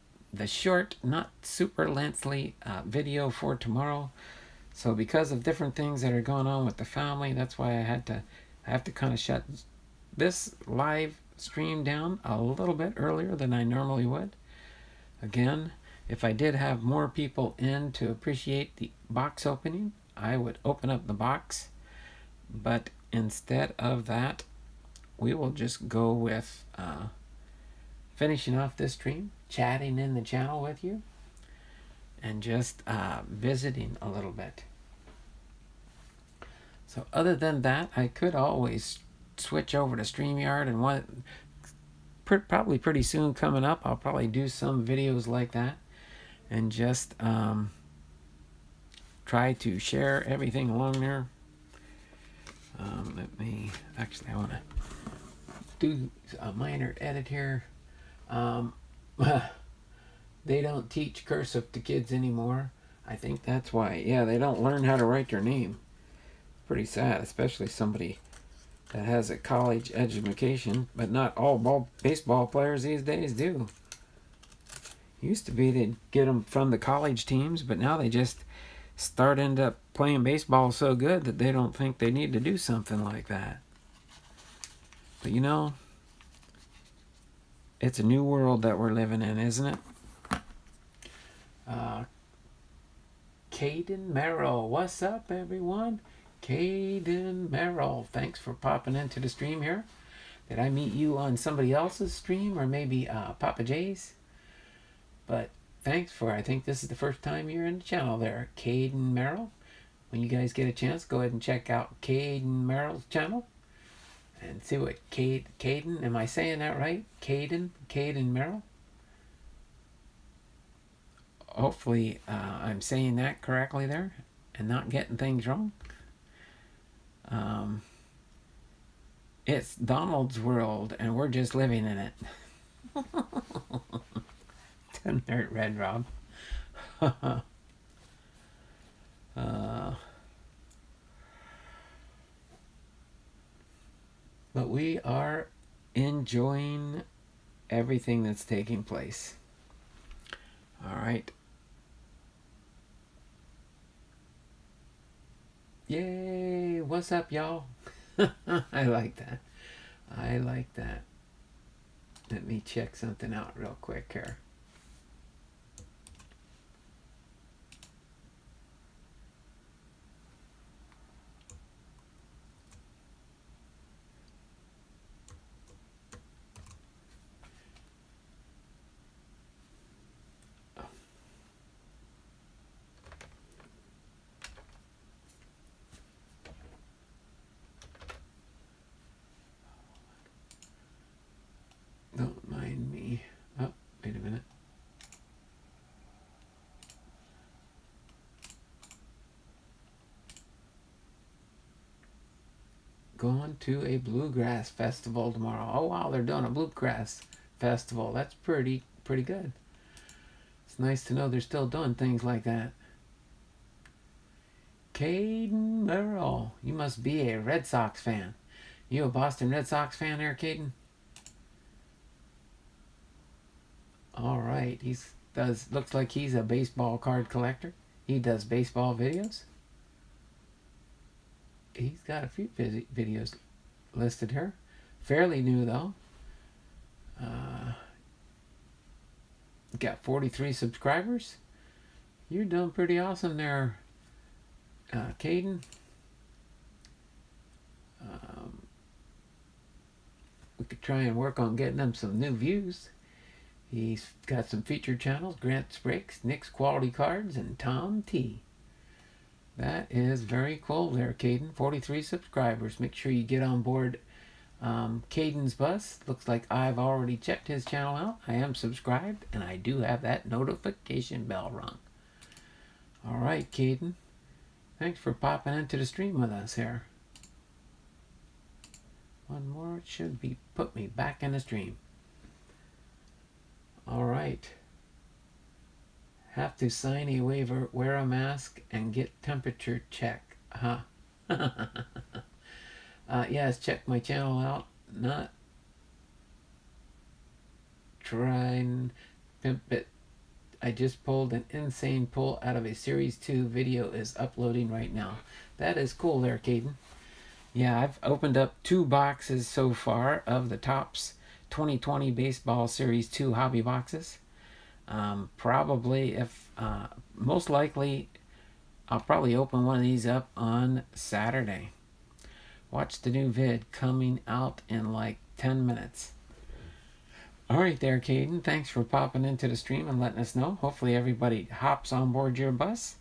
Speaker 1: short, not super lengthy video for tomorrow. So because of different things that are going on with the family, that's why I have to kind of shut this live stream down a little bit earlier than I normally would. Again, if I did have more people in to appreciate the box opening, I would open up the box. But instead of that, we will just go with finishing off this stream, chatting in the channel with you, and just visiting a little bit. So other than that, I could always switch over to StreamYard, and probably pretty soon coming up, I'll probably do some videos like that and just try to share everything along there. I want to do a minor edit here. They don't teach cursive to kids anymore. I think that's why. Yeah, they don't learn how to write their name. Pretty sad, especially somebody that has a college education, but not all baseball players these days do. Used to be they'd get them from the college teams, but now they just end up playing baseball so good that they don't think they need to do something like that. But you know, it's a new world that we're living in, isn't it? Caden Merrill, what's up, everyone? Caden Merrill, thanks for popping into the stream here. Did I meet you on somebody else's stream, or maybe Papa J's? But thanks I think this is the first time you're in the channel there, Caden Merrill. When you guys get a chance, go ahead and check out Caden Merrill's channel and see what Caden, am I saying that right? Caden Merrill? Hopefully I'm saying that correctly there and not getting things wrong. It's Donald's world and we're just living in it. Nerd Red Rob. But we are enjoying everything that's taking place. All right. Yay! What's up, y'all? I like that. I like that. Let me check something out real quick here. Don't mind me. Oh, wait a minute. Going to a bluegrass festival tomorrow. Oh wow, they're doing a bluegrass festival. That's pretty good. It's nice to know they're still doing things like that. Caden Merrill, you must be a Red Sox fan. You a Boston Red Sox fan there, Caden? All right, looks like he's a baseball card collector. He does baseball videos. He's got a few videos listed here. Fairly new though. Got 43 subscribers. You're doing pretty awesome there, Caden. We could try and work on getting him some new views. He's got some featured channels: Grant's Breaks, Nick's Quality Cards, and Tom T. That is very cool there, Caden. 43 subscribers. Make sure you get on board Caden's bus. Looks like I've already checked his channel out. I am subscribed, and I do have that notification bell rung. All right, Caden. Thanks for popping into the stream with us here. One more should be put me back in the stream. All right. Have to sign a waiver, wear a mask, and get temperature check. Huh. Yes, check my channel out. Not trying pimp it. I just pulled an insane pull out of a Series 2 video is uploading right now. That is cool there, Caden. Yeah, I've opened up 2 boxes so far of the Topps 2020 Baseball Series 2 hobby boxes. Most likely, I'll probably open one of these up on Saturday. Watch the new vid coming out in like 10 minutes. All right there, Caden. Thanks for popping into the stream and letting us know. Hopefully everybody hops on board your bus,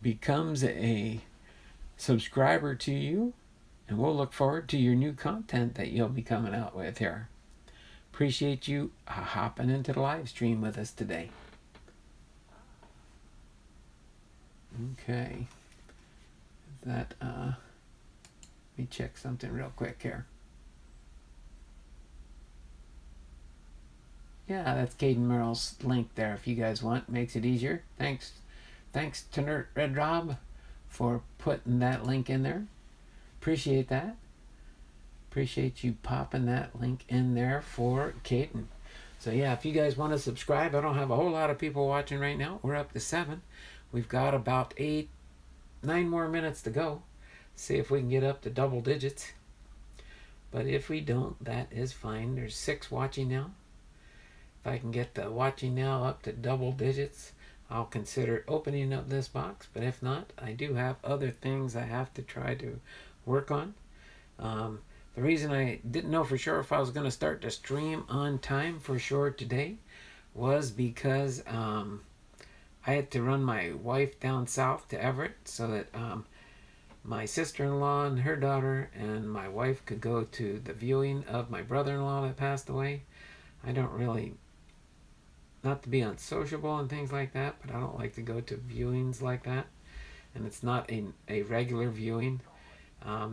Speaker 1: becomes a subscriber to you, and we'll look forward to your new content that you'll be coming out with here. Appreciate you hopping into the live stream with us today. Okay. Let me check something real quick here. Yeah, that's Caden Merrill's link there if you guys want. Makes it easier. Thanks to Nerd Red Rob for putting that link in there. Appreciate that. Appreciate you popping that link in there for Caden. So yeah, if you guys want to subscribe, I don't have a whole lot of people watching right now. We're up to 7. We've got about 9 more minutes to go. See if we can get up to double digits. But if we don't, that is fine. There's 6 watching now. If I can get the watching now up to double digits, I'll consider opening up this box. But if not, I do have other things I have to try to work on. The reason I didn't know for sure if I was going to start the stream on time for sure today was because I had to run my wife down south to Everett so that my sister-in-law and her daughter and my wife could go to the viewing of my brother-in-law that passed away. I don't really, not to be unsociable and things like that, but I don't like to go to viewings like that. And it's not a regular viewing.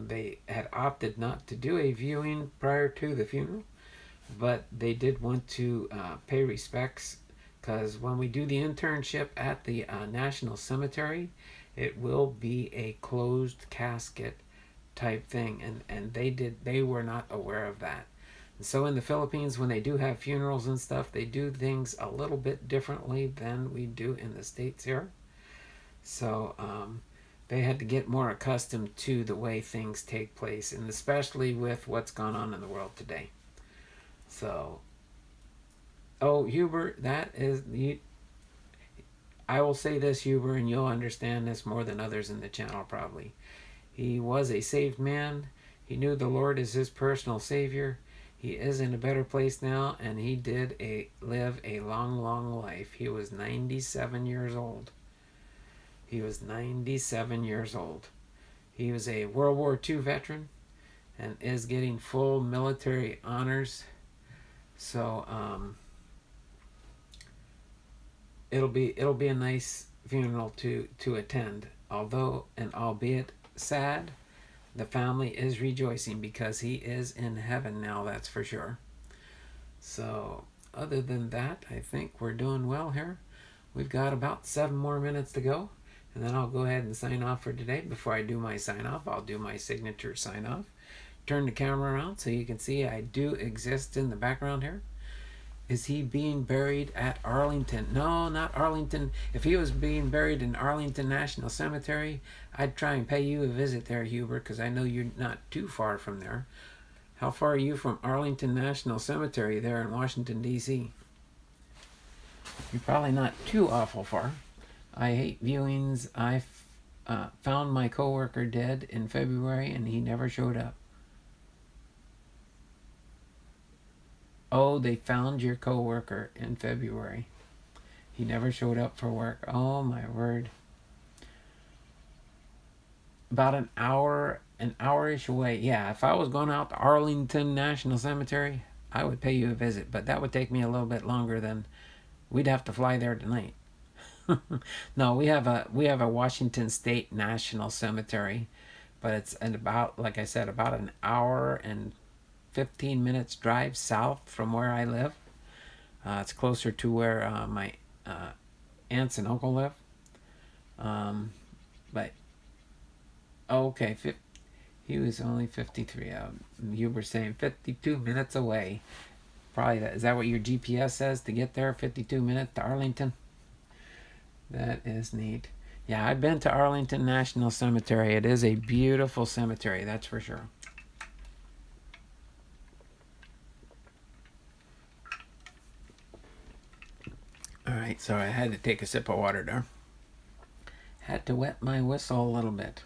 Speaker 1: They had opted not to do a viewing prior to the funeral, but they did want to pay respects because when we do the internship at the National Cemetery, it will be a closed casket type thing, and they were not aware of that. And so in the Philippines, when they do have funerals and stuff, they do things a little bit differently than we do in the States here. So they had to get more accustomed to the way things take place, and especially with what's gone on in the world today. So, oh, Huber, that is you. I will say this, Huber, and you'll understand this more than others in the channel probably. He was a saved man. He knew the Lord as his personal Savior. He is in a better place now, and he did live a long, long life. He was 97 years old. He was 97 years old. He was a World War II veteran and is getting full military honors. So it'll be a nice funeral to attend. Although and albeit sad, the family is rejoicing because he is in heaven now, that's for sure. So other than that, I think we're doing well here. We've got about 7 more minutes to go, and then I'll go ahead and sign off for today. Before I do my sign off, I'll do my signature sign off. Turn the camera around so you can see I do exist in the background here. Is he being buried at Arlington? No, not Arlington. If he was being buried in Arlington National Cemetery, I'd try and pay you a visit there, Huber, because I know you're not too far from there. How far are you from Arlington National Cemetery there in Washington, D.C.? You're probably not too awful far. I hate viewings. I found my coworker dead in February, and he never showed up. Oh, they found your coworker in February. He never showed up for work. Oh, my word. About an hour-ish away. Yeah, if I was going out to Arlington National Cemetery, I would pay you a visit, but that would take me a little bit longer than we'd have to fly there tonight. No, we have a Washington State National Cemetery, but it's about, like I said, about an hour and 15 minutes drive south from where I live. It's closer to where my aunts and uncle live. But okay, he was only 53. You were saying 52 minutes away. Probably that. Is that what your GPS says to get there? 52 minutes to Arlington. That is neat. Yeah, I've been to Arlington National Cemetery. It is a beautiful cemetery, that's for sure. Alright, so I had to take a sip of water there. Had to wet my whistle a little bit.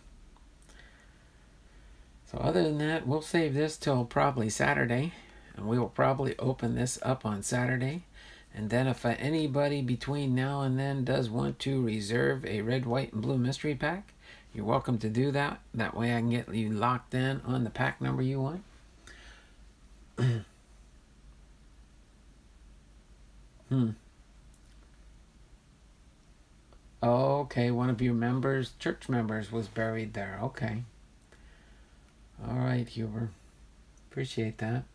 Speaker 1: So other than that, we'll save this till probably Saturday. And we will probably open this up on Saturday. And then if anybody between now and then does want to reserve a red, white, and blue mystery pack, you're welcome to do that. That way I can get you locked in on the pack number you want. Okay, one of your members, church members, was buried there. Okay. All right, Huber. Appreciate that.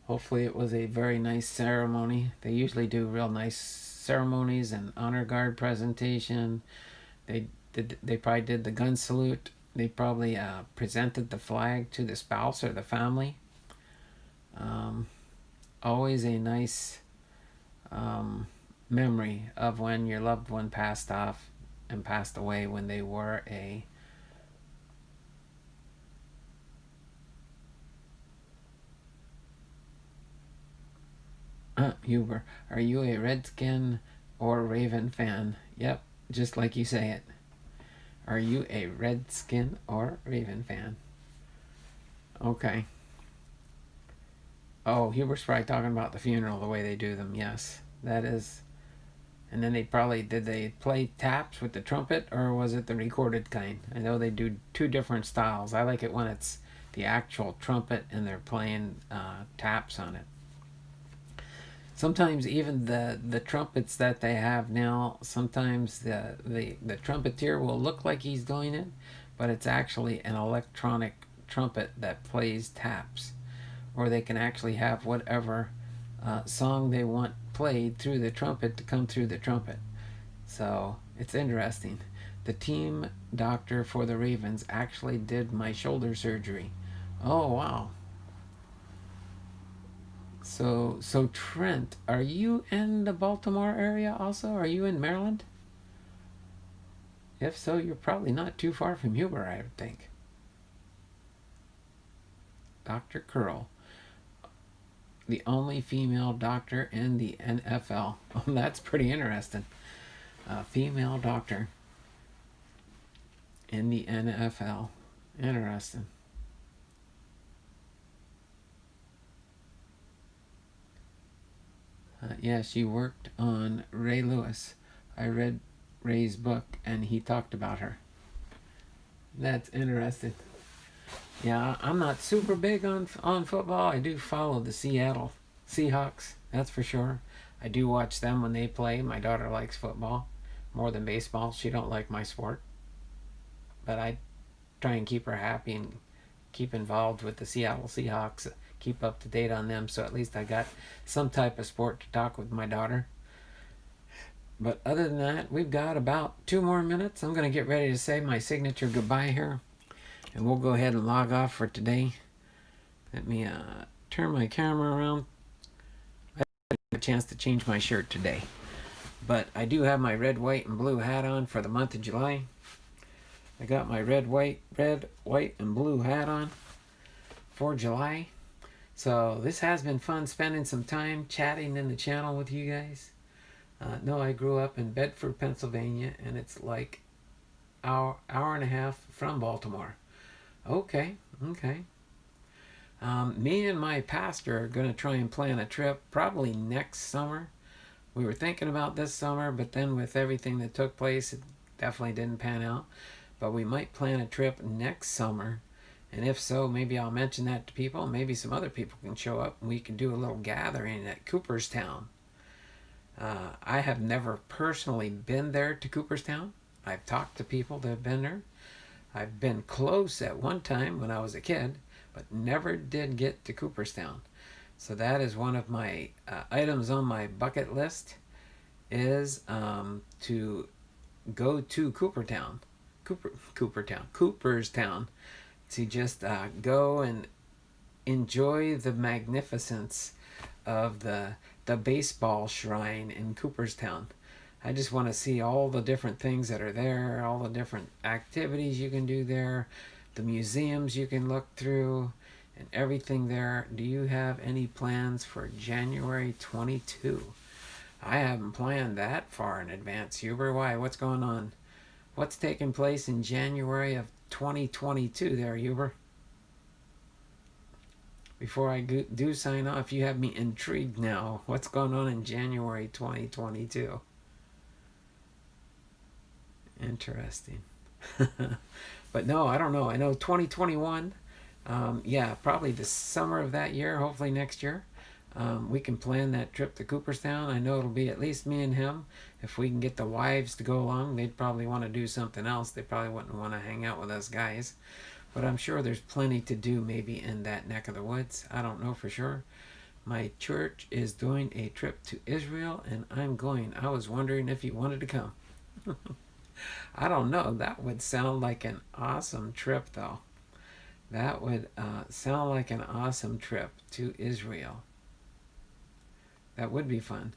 Speaker 1: Hopefully it was a very nice ceremony. They usually do real nice ceremonies and honor guard presentation. They probably did the gun salute. They probably presented the flag to the spouse or the family. Always a nice memory of when your loved one passed off and passed away when they were a Huber, are you a Redskin or Raven fan? Yep, just like you say it. Are you a Redskin or Raven fan? Okay. Oh, Huber's probably talking about the funeral, the way they do them. Yes, that is. And then did they play taps with the trumpet, or was it the recorded kind? I know they do two different styles. I like it when it's the actual trumpet and they're playing taps on it. Sometimes even the trumpets that they have now, sometimes the trumpeter will look like he's doing it, but it's actually an electronic trumpet that plays taps. Or they can actually have whatever song they want played through the trumpet to come through the trumpet. So it's interesting. The team doctor for the Ravens actually did my shoulder surgery. Oh wow. So Trent, are you in the Baltimore area also? Are you in Maryland? If so, you're probably not too far from Huber, I would think. Dr. Curl, the only female doctor in the NFL. Oh, that's pretty interesting. A female doctor in the NFL. Interesting. Yeah, she worked on Ray Lewis. I read Ray's book and he talked about her. That's interesting. Yeah, I'm not super big on football. I do follow the Seattle Seahawks, that's for sure. I do watch them when they play. My daughter likes football more than baseball. She don't like my sport, but I try and keep her happy and keep involved with the Seattle Seahawks, keep up to date on them, so at least I got some type of sport to talk with my daughter. But other than that, we've got about 2 more minutes. I'm going to get ready to say my signature goodbye here, and we'll go ahead and log off for today. Let me turn my camera around. I didn't have a chance to change my shirt today, but I do have my red, white, and blue hat on for the month of July. I got my red, white, and blue hat on for July. So this has been fun spending some time chatting in the channel with you guys. No, I grew up in Bedford, Pennsylvania, and it's like hour and a half from Baltimore. Okay. Me and my pastor are going to try and plan a trip probably next summer. We were thinking about this summer, but then with everything that took place, it definitely didn't pan out. But we might plan a trip next summer. And if so, maybe I'll mention that to people. Maybe some other people can show up and we can do a little gathering at Cooperstown. I have never personally been there to Cooperstown. I've talked to people that have been there. I've been close at one time when I was a kid, but never did get to Cooperstown. So that is one of my items on my bucket list, is to go to Cooperstown, Cooperstown, to just go and enjoy the magnificence of the baseball shrine in Cooperstown. I just want to see all the different things that are there, all the different activities you can do there, the museums you can look through, and everything there. Do you have any plans for January 22? I haven't planned that far in advance. Huber, why? What's going on? What's taking place in January of 2022 there, Huber? Before I do sign off, you have me intrigued now. What's going on in January 2022? Interesting. But no, I don't know. I know 2021. Yeah, probably the summer of that year, hopefully next year. We can plan that trip to Cooperstown. I know it'll be at least me and him. If we can get the wives to go along, they'd probably want to do something else. They probably wouldn't want to hang out with us guys. But I'm sure there's plenty to do maybe in that neck of the woods. I don't know for sure. My church is doing a trip to Israel, and I'm going. I was wondering if you wanted to come. I don't know. That would sound like an awesome trip, though. That would sound like an awesome trip to Israel. That would be fun.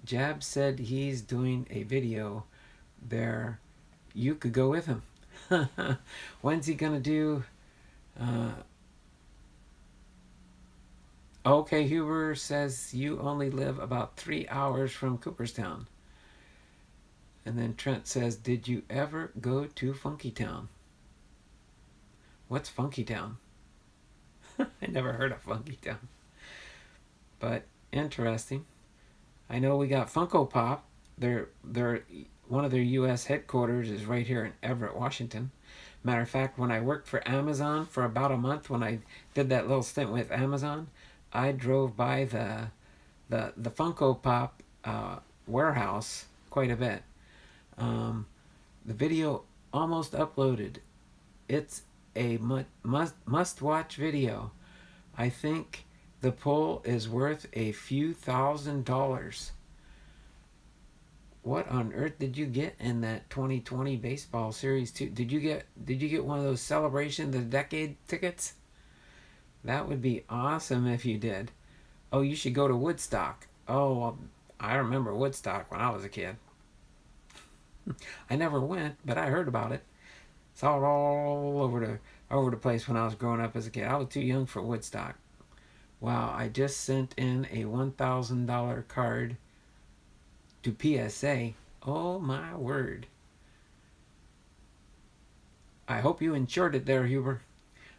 Speaker 1: Jab said he's doing a video there. You could go with him. When's he gonna do? Okay, Huber says you only live about 3 hours from Cooperstown. And then Trent says, did you ever go to Funky Town? What's Funky Town? I never heard of Funky Town. But interesting. I know we got Funko Pop. They're one of their U.S. headquarters is right here in Everett, Washington. Matter of fact, when I worked for Amazon for about a month, when I did that little stint with Amazon, I drove by the Funko Pop warehouse quite a bit. The video almost uploaded. It's a must-watch video. I think The pull is worth a few $1,000s. What on earth did you get in that 2020 baseball series too? Did you get one of those celebration of the decade tickets? That would be awesome if you did. Oh, you should go to Woodstock. Oh, well, I remember Woodstock when I was a kid. I never went, but I heard about it. Saw it all over the place when I was growing up as a kid. I was too young for Woodstock. Wow, I just sent in a $1,000 card to PSA. Oh my word. I hope you enjoyed it there, Huber.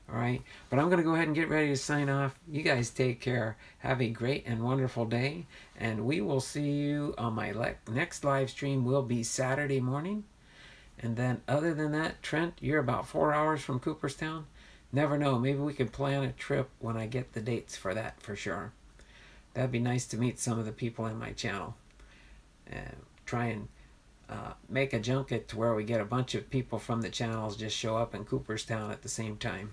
Speaker 1: All right, but I'm going to go ahead and get ready to sign off. You guys take care. Have a great and wonderful day, and we will see you on my next live stream. Will be Saturday morning. And then other than that, Trent, you're about 4 hours from Cooperstown. Never know, maybe we could plan a trip when I get the dates for that for sure. That'd be nice to meet some of the people in my channel and try and make a junket to where we get a bunch of people from the channels just show up in Cooperstown at the same time.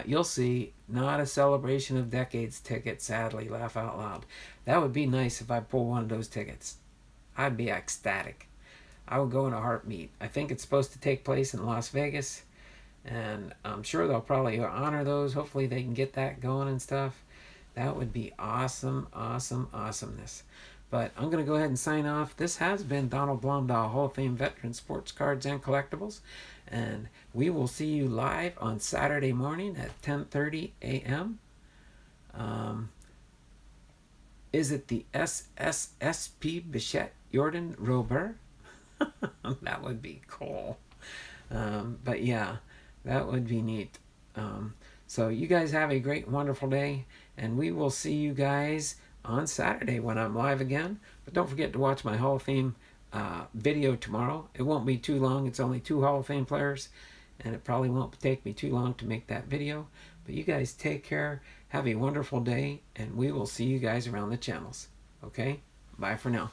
Speaker 1: You'll see, not a celebration of decades ticket, sadly, laugh out loud. That would be nice if I pull one of those tickets. I'd be ecstatic. I would go in a heartbeat. I think it's supposed to take place in Las Vegas, and I'm sure they'll probably honor those. Hopefully they can get that going and stuff. That would be awesome, awesome, awesomeness. But I'm going to go ahead and sign off. This has been Donald Blomdahl, Hall of Fame veteran, sports cards and collectibles. And we will see you live on Saturday morning at 10:30 a.m. Is it the SSSP Bichette Jordan Robert? That would be cool. But yeah, that would be neat. So you guys have a great, wonderful day. And we will see you guys on Saturday when I'm live again. But don't forget to watch my Hall of Fame video tomorrow. It won't be too long. It's only 2 Hall of Fame players, and it probably won't take me too long to make that video. But you guys take care. Have a wonderful day, and we will see you guys around the channels. Okay? Bye for now.